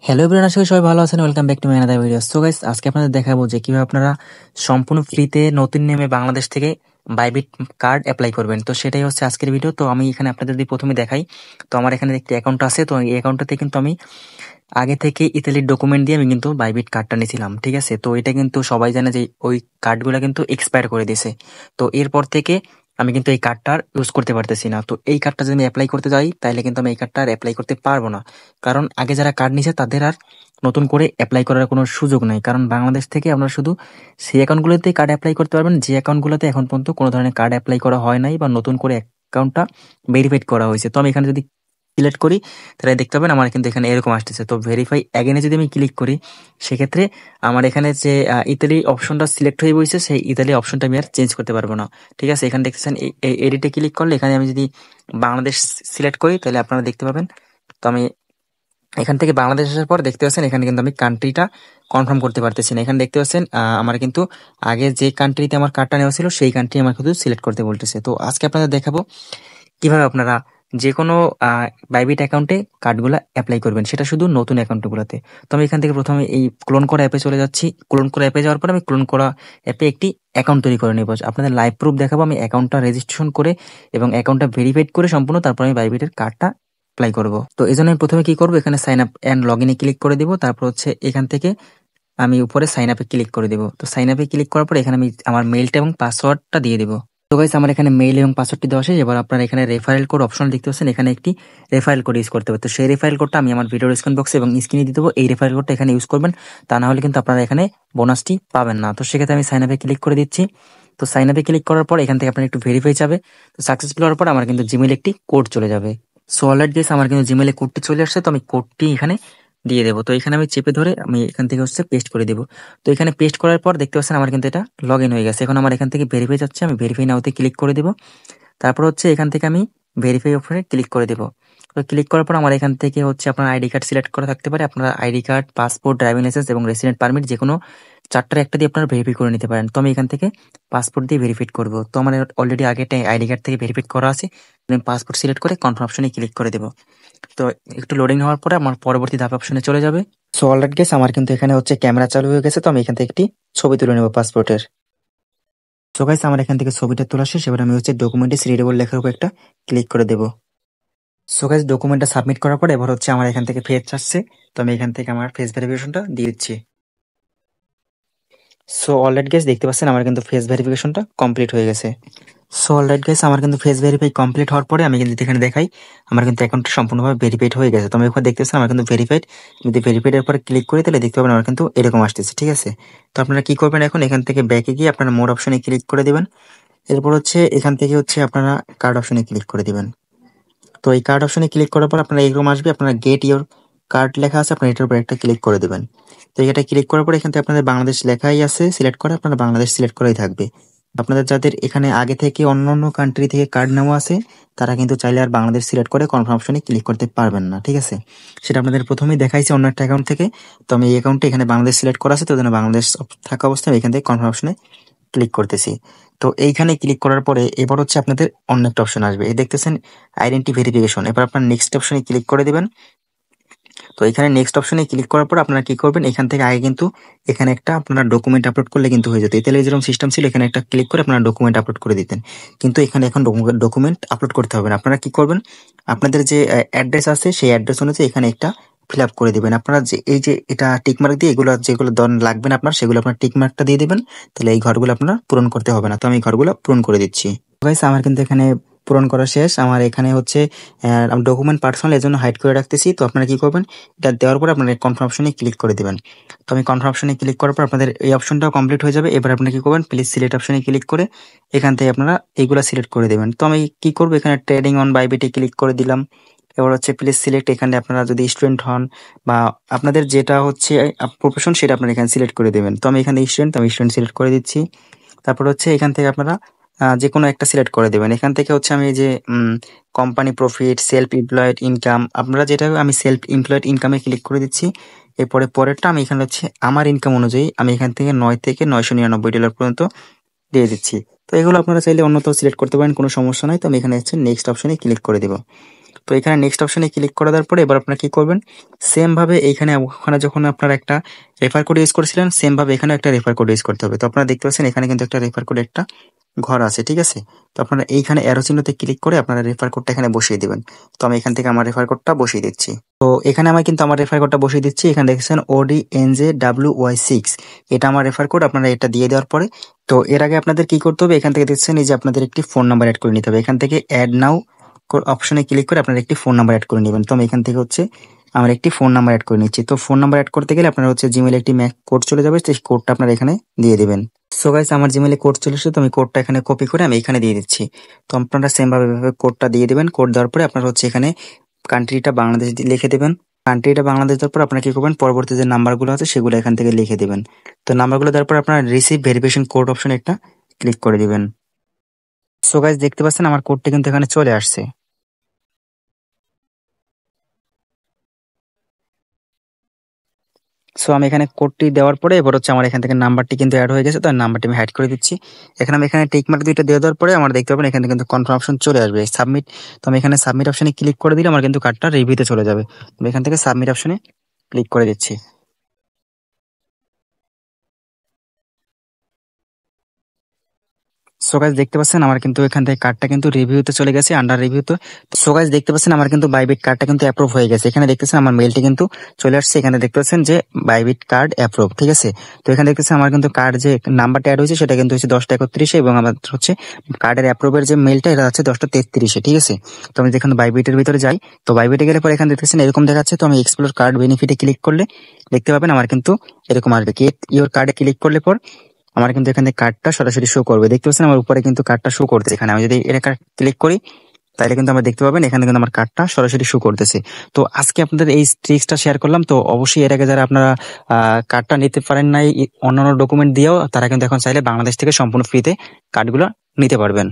Hello everyone, আশা করি সবাই ভালো আছেন। Welcome back to my another video. So guys, আজকে আপনাদের দেখাবো যে কিভাবে আপনারা সম্পূর্ণ ফ্রিতে নতুন নেমে বাংলাদেশ থেকে বাইবিট কার্ড অ্যাপ্লাই করবেন। তো সেটাই হচ্ছে আজকের ভিডিও। তো আমি এখানে আপনাদের যদি প্রথমে দেখাই, তো আমার এখানে একটি অ্যাকাউন্ট আছে। তো এই অ্যাকাউন্টটাতে কিন্তু আমি আগে থেকে ইতালির ডকুমেন্ট দিয়ে আমি কিন্তু বাইবিট কার্ডটা নিয়েছিলাম, ঠিক আছে। তো এটা কিন্তু সবাই জানে যে ওই কার্ডগুলো কিন্তু এক্সপায়ার করে দিয়েছে। তো এরপর থেকে আমি কিন্তু এই কার্ডটা ইউজ করতে পারতেছি না। তো এই কার্ডটা যদি আমি অ্যাপ্লাই করতে যাই, তাহলে কিন্তু আমি এই কার্ডটা আর অ্যাপ্লাই করতে পারবো না। কারণ আগে যারা কার্ড নিয়েছে তাদের আর নতুন করে অ্যাপ্লাই করার কোনো সুযোগ নাই। কারণ বাংলাদেশ থেকে আপনারা শুধু সেই অ্যাকাউন্টগুলোতে কার্ড অ্যাপ্লাই করতে পারবেন যে অ্যাকাউন্টগুলোতে এখন পর্যন্ত কোনো ধরনের কার্ড অ্যাপ্লাই করা হয় নাই বা নতুন করে অ্যাকাউন্টটা ভেরিফাইড করা হয়েছে। তো আমি এখানে যদি সিলেক্ট করি, তাহলে দেখতে পাবেন আমার কিন্তু এখানে এরকম আসতেছে। তো ভেরিফাই অ্যাগেনে যদি আমি ক্লিক করি, সেক্ষেত্রে আমার এখানে যে ইতালি অপশনটা সিলেক্ট হয়ে বসেছে, সেই ইতালি অপশনটা আমি আর চেঞ্জ করতে পারবো না, ঠিক আছে। এখানে দেখতেছেন এই এডিটে ক্লিক করলে এখানে আমি যদি বাংলাদেশ সিলেক্ট করি, তাহলে আপনারা দেখতে পাবেন। তো আমি এখান থেকে বাংলাদেশ আসার পর দেখতে পাচ্ছেন এখানে কিন্তু আমি কান্ট্রিটা কনফার্ম করতে পারতেছি না। এখানে দেখতে পাচ্ছেন আমার কিন্তু আগে যে কান্ট্রিতে আমার কার্ডটা নেওয়া ছিল সেই কান্ট্রি আমার কিন্তু সিলেক্ট করতে বলতেছে। তো আজকে আপনাদের দেখাবো কিভাবে আপনারা যে কোনো বাইবিট অ্যাকাউন্টে কার্ডগুলো অ্যাপ্লাই করবেন, সেটা শুধু নতুন অ্যাকাউন্টগুলোতে। তো আমি এখান থেকে প্রথমে এই ক্লোন করা অ্যাপে চলে যাচ্ছি। ক্লোন করা অ্যাপে যাওয়ার পর আমি ক্লোন করা অ্যাপে একটি অ্যাকাউন্ট তৈরি করে নেব। আপনাদের লাইভ প্রুফ দেখাবো আমি অ্যাকাউন্টটা রেজিস্ট্রেশন করে এবং অ্যাকাউন্টটা ভেরিফাইড করে সম্পূর্ণ, তারপর আমি বাইবিটের কার্ডটা অ্যাপ্লাই করব। তো এই জন্য আমি প্রথমে কি করবো, এখানে সাইন আপ অ্যান্ড লগ ইনে ক্লিক করে দিব। তারপর হচ্ছে এখান থেকে আমি উপরে সাইন আপে ক্লিক করে দেবো। তো সাইন আপে ক্লিক করার পর এখানে আমি আমার মেইলটা এবং পাসওয়ার্ডটা দিয়ে দেবো। তো গাইস, আমার এখানে মেইল এবং পাসওয়ার্ডটি দেওয়া শেষ। এবার আপনারা এখানে রেফারেল কোড অপশন দেখতে পাচ্ছেন, এখানে একটি রেফারেল কোড ইউজ করতে হবে। তো সেই রেফারেল কোডটা আমি আমার ভিডিও ডিসক্রিপশন বক্সে এবং স্ক্রিনে দিয়ে দেবো। এই রেফারেল কোডটা এখানে ইউজ করবেন, তা না হলে কিন্তু আপনারা এখানে বোনাসটি পাবেন না। তো সেক্ষেত্রে আমি সাইন আপে ক্লিক করে দিচ্ছি। তো সাইন আপে ক্লিক করার পর এখান থেকে আপনার একটু ভেরিফাই যাবে। তো সাকসেসফুল হওয়ার পর আমার কিন্তু জিমেইলে একটি কোড চলে যাবে। সো অলরেডি গাইস, আমার কিন্তু জিমেইলে কোডটি চলে আসছে। তো আমি কোডটি এখানে দিয়ে দেবো। তো এখানে আমি চেপে ধরে আমি এখান থেকে হচ্ছে পেস্ট করে দেবো। তো এখানে পেস্ট করার পর দেখতে পাচ্ছেন আমার কিন্তু এটা লগ ইন হয়ে গেছে। এখন আমার এখান থেকে ভেরিফাই যাচ্ছে, আমি ভেরিফাই নাওতে ক্লিক করে দেবো। তারপর হচ্ছে এখান থেকে আমি ভেরিফাই অপশনে ক্লিক করে দেবো। তো ক্লিক করার পর আমার এখান থেকে হচ্ছে আপনার আইডি কার্ড সিলেক্ট করা থাকতে পারে। আপনার ID card, passport, driving licence এবং রেসিডেন্ট পারমিট যে কোনো চারটার একটা দিয়ে আপনারা ভেরিফাই করে নিতে পারেন। তো আমি এখান থেকে পাসপোর্ট দিয়ে ভেরিফাই করবো। তো আমার অলরেডি আগে একটা আইডি কার্ড থেকে ভেরিফাই করা আছে। আমি পাসপোর্ট সিলেক্ট করে কনফার্ম অপশনে ক্লিক করে দেবো। তো একটু লোডিং হওয়ার পরে আমার পরবর্তী ধাপ অপশনে চলে যাবে। সো অলরেডি গেছে আমার কিন্তু এখানে হচ্ছে ক্যামেরা চালু হয়ে গেছে। তো আমি এখান থেকে একটি ছবি তুলে নেবো পাসপোর্টের। সো গাইস, আমার এখান থেকে ছবিটা তোলা শেষ। এবার আমি হচ্ছে ডকুমেন্টে রিডেবল লেখার উপর একটা ক্লিক করে দেবো। সো গাইস, ডকুমেন্টটা সাবমিট করার পর এবার হচ্ছে আমার এখান থেকে ফেস আসছে। তো আমি এখান থেকে আমার ফেস ভেরিফিকেশনটা দিয়ে দিচ্ছি। সো অলরেডি গাইস, দেখতে পাচ্ছেন আমার কিন্তু ফেস ভেরিফিকেশনটা কমপ্লিট হয়ে গেছে। সো অলরাইট গাইস, আমার কিন্তু ফেস ভেরিফাই কমপ্লিট হওয়ার পরে আমি কিন্তু এখানে দেখাই আমার কিন্তু অ্যাকাউন্টটা সম্পূর্ণভাবে ভেরিফাইড হয়ে গেছে। তো আমি এখানে দেখতেছেন আমার কিন্তু ভেরিফাইড। যদি ভেরিফাইড এর পরে ক্লিক করি, তাহলে দেখতে পাবেন আমার কিন্তু এরকম আসতেছে, ঠিক আছে। তো আপনারা কি করবেন, এখন এখান থেকে ব্যাকে গিয়ে আপনারা মোর অপশনে ক্লিক করে দিবেন। এরপর হচ্ছে এখান থেকে হচ্ছে আপনারা কার্ড অপশনে ক্লিক করে দিবেন। তো এই কার্ড অপশনে ক্লিক করার পর আপনারা এরকম আসবে, আপনারা গেট ইওর কার্ড লেখা আছে, আপনারা এটার উপর একটা ক্লিক করে দিবেন। তো এটা ক্লিক করার পর এখান থেকে আপনাদের বাংলাদেশ লেখাই আছে, সিলেক্ট করে আপনারা বাংলাদেশ সিলেক্ট করেই থাকবে। আপনাদের যাদের এখানে আগে থেকে অন্য অন্য কান্ট্রি থেকে কার্ড নেওয়া আছে, তারা কিন্তু চাইলে আর বাংলাদেশ সিলেক্ট করে কনফার্ম অপশনে ক্লিক করতে পারবেন না, ঠিক আছে। সেটা আপনাদের প্রথমেই দেখাইছে অন্য একটা অ্যাকাউন্ট থেকে। তো আমি এই অ্যাকাউন্টে এখানে বাংলাদেশ সিলেক্ট করা আছে, তো জন্য বাংলাদেশ থাকা অবস্থায় এখান থেকে কনফার্ম অপশনে ক্লিক করতেছি। তো এইখানে ক্লিক করার পরে এবার হচ্ছে আপনাদের অন্য একটা অপশন আসবে, এই দেখতেছেন আইডেন্টি ভেরিফিকেশন। এবার আপনার নেক্সট অপশনে ক্লিক করে দিবেন। তো এখানে নেক্সট অপশনে ক্লিক করার পর আপনারা কি করবেন, এখান থেকে আগে কিন্তু এখানে একটা আপনারা ডকুমেন্ট আপলোড করলে কিন্তু হয়ে যেত। ইতালির যেরকম সিস্টেম ছিল, এখানে একটা ক্লিক করে আপনারা ডকুমেন্ট আপলোড করে দিতেন। কিন্তু এখানে এখন ডকুমেন্ট আপলোড করতে হবে না। আপনারা কি করবেন, আপনাদের যে অ্যাড্রেস আছে সেই অ্যাড্রেস অনুযায়ী এখানে একটা ফিল আপ করে দিবেন। আপনারা যে এই যে এটা টিকমার্ক দিয়ে এগুলো যেগুলো লাগবে না আপনার, সেগুলো আপনার টিকমার্কটা দিয়ে দিবেন। তাহলে এই ঘরগুলো আপনার পূরণ করতে হবে না। তো আমি ঘরগুলো পূরণ করে দিচ্ছি। গাইস, আমার কিন্তু এখানে পূরণ করা শেষ। আমার এখানে হচ্ছে ডকুমেন্ট পার্সোনাল, এর জন্য হাইড করে রাখতেছি। তো আপনারা কি করবেন, এটা দেওয়ার পর আপনারা কনফার্ম অপশনে ক্লিক করে দিবেন। তো আমি কনফার্ম অপশনে ক্লিক করার পর আপনাদের এই অপশনটাও কমপ্লিট হয়ে যাবে। এবার আপনারা কি করবেন, প্লিজ সিলেক্ট অপশনে ক্লিক করে এখান থেকে আপনারা এইগুলা সিলেক্ট করে দেবেন। তো আমি কি করবো, এখানে ট্রেডিং অন বাইবিটে ক্লিক করে দিলাম। এবার হচ্ছে প্লিজ সিলেক্ট, এখানে আপনারা যদি স্টুডেন্ট হন বা আপনাদের যেটা হচ্ছে প্রফেশন সেটা আপনারা এখানে সিলেক্ট করে দেবেন। তো আমি এখানে স্টুডেন্ট, আমি স্টুডেন্ট সিলেক্ট করে দিচ্ছি। তারপর হচ্ছে এখান থেকে আপনারা যে কোনো একটা সিলেক্ট করে দেবেন। এখান থেকে হচ্ছে আমি যে company profit, self employed income, আপনারা যেটা, আমি সেলফ এমপ্লয়েড ইনকামে ক্লিক করে দিচ্ছি। এরপরে পরেরটা আমি এখানে হচ্ছে আমার ইনকাম অনুযায়ী আমি এখান থেকে $9 থেকে $999 পর্যন্ত দিয়ে দিচ্ছি। তো এগুলো আপনারা চাইলে অন্যথাও সিলেক্ট করতে পারেন, কোনো সমস্যা নাই। তো আমি এখানে হচ্ছে নেক্সট অপশনে ক্লিক করে দেবো। তো এখানে নেক্সট অপশনে ক্লিক করে দেওয়ার পরে এবার আপনারা কি করবেন, সেম ভাবে এইখানে ওখানে যখন আপনারা একটা রেফার কোড ইউজ করেছিলেন সেম ভাবে এখানে একটা রেফার কোড ইউজ করতে হবে। তো আপনারা দেখতে পাচ্ছেন এখানে কিন্তু একটা রেফার কোড একটা ঘর আছে, ঠিক আছে। তো আপনারা এইখানে অ্যারো চিহ্নতে ক্লিক করে আপনারা রেফার কোডটা এখানে বসিয়ে দিবেন। তো আমি এখান থেকে আমার রেফার কোডটা বসিয়ে দিচ্ছি। তো এখানে আমি কিন্তু আমার রেফার কোডটা বসিয়ে দিচ্ছি। এখানে দেখছেন ODNJWY6, এটা আমার রেফার কোড। আপনারা এটা দিয়ে দেওয়ার পরে তো এর আগে আপনাদের কি করতে হবে, এখান থেকে দেখছেন এই যে আপনাদের একটি ফোন নাম্বার অ্যাড করে নিতে হবে। এখান থেকে অ্যাড নাও অপশনে ক্লিক করে আপনারা একটি ফোন নাম্বার অ্যাড করে নেবেন। তো আমি এখান থেকে হচ্ছে আমার একটি ফোন নাম্বার অ্যাড করে নিচ্ছি। তো ফোন নাম্বার অ্যাড করতে গেলে আপনারা হচ্ছে জিমেলে একটি কোড চলে যাবে, সেই কোডটা আপনারা এখানে দিয়ে দিবেন। সো গাইস, আমার জিমেলে কোড চলে এসেছে, তো আমি কোডটা এখানে কপি করে আমি এখানে দিয়ে দিচ্ছি। তো আপনারা সেম ভাবে কোডটা দিয়ে দিবেন। কোড দেওয়ার পরে আপনারা হচ্ছে এখানে কান্ট্রিটা বাংলাদেশ লিখে দেবেন। কান্ট্রিটা বাংলাদেশ দেওয়ার পর আপনারা কি করবেন, পরবর্তী যে নাম্বারগুলো আছে সেগুলো এখান থেকে লিখে দেবেন। তো নাম্বারগুলো দেওয়ার পর আপনারা রিসিভ ভেরিফিকেশন কোড অপশন একটা ক্লিক করে দিবেন। সো গাইস, দেখতে পাচ্ছেন আমার কোডটি কিন্তু এখানে চলে আসছে। সো আমি এখানে কোডটি দেওয়ার পরে এবার হচ্ছে আমার এখান থেকে নাম্বারটি কিন্তু অ্যাড হয়ে গেছে। তো নাম্বারটি আমি হাইড করে দিচ্ছি। আমি এখানে টিক মার্ক দুইটা দিয়ে দেওয়ার পরে আমার দেখতে পাবেন এখানে কিন্তু কনফার্ম অপশন চলে আসবে, সাবমিট। তো আমি এখানে সাবমিট অপশনে ক্লিক করে দিলে আমার কিন্তু কার্ডটা রিভিউতে চলে যাবে। আমি এখান থেকে সাবমিট অপশনে ক্লিক করে দিচ্ছি। সো গাইস, দেখতে পাচ্ছেন আমার কিন্তু এখান থেকে কার্ডটা কিন্তু রিভিউতে চলে গেছে, আন্ডার রিভিউতে। সো গাইস, দেখতে পাচ্ছেন আমার কিন্তু বাইবিট কার্ডটা কিন্তু অ্যাপ্রুভ হয়ে গেছে। এখানে দেখতেছেন আমার মেলটি কিন্তু চলে আসছে। এখানে দেখতে পাচ্ছেন যে বাইবিট কার্ড অ্যাপ্রুভ, ঠিক আছে। তো এখানে দেখতেছেন আমার কিন্তু কার্ড যে নাম্বারটা অ্যাড হয়েছে সেটা কিন্তু হচ্ছে 10টা 31 এবং আমার হচ্ছে কার্ডের অ্যাপ্রুভের যে মেলটা এটা আছে 10টা 33, ঠিক আছে। তো আমি যেখানে বাইবিটের ভিতরে যাই, তো বাইবিটে গেলে পরে এখানে দেখতেছেন এরকম দেখাচ্ছে। তো আমি এক্সপ্লোর কার্ড বেনিফিটে ক্লিক করলে দেখতে পাবেন আমার কিন্তু এরকম আসবে, গেট ইওর কার্ডে ক্লিক করলে পর আমার কিন্তু এখানে কার্ডটা সরাসরি শো করবে। দেখতে পাচ্ছেন আমার উপরে কিন্তু কার্ডটা শো করতে, এখানে আমি যদি এটা ক্লিক করি তাহলে কিন্তু আমরা দেখতে পাবেন এখানে কিন্তু আমার কার্ডটা সরাসরি শো করতেছে। তো আজকে আপনাদের এই ট্রিক্সটা শেয়ার করলাম। তো অবশ্যই এর আগে যারা আপনারা কার্ডটা নিতে পারেন নাই অন্যান্য ডকুমেন্ট দিয়েও, তারা কিন্তু এখন চাইলে বাংলাদেশ থেকে সম্পূর্ণ ফ্রিতে কার্ডগুলো নিতে পারবেন।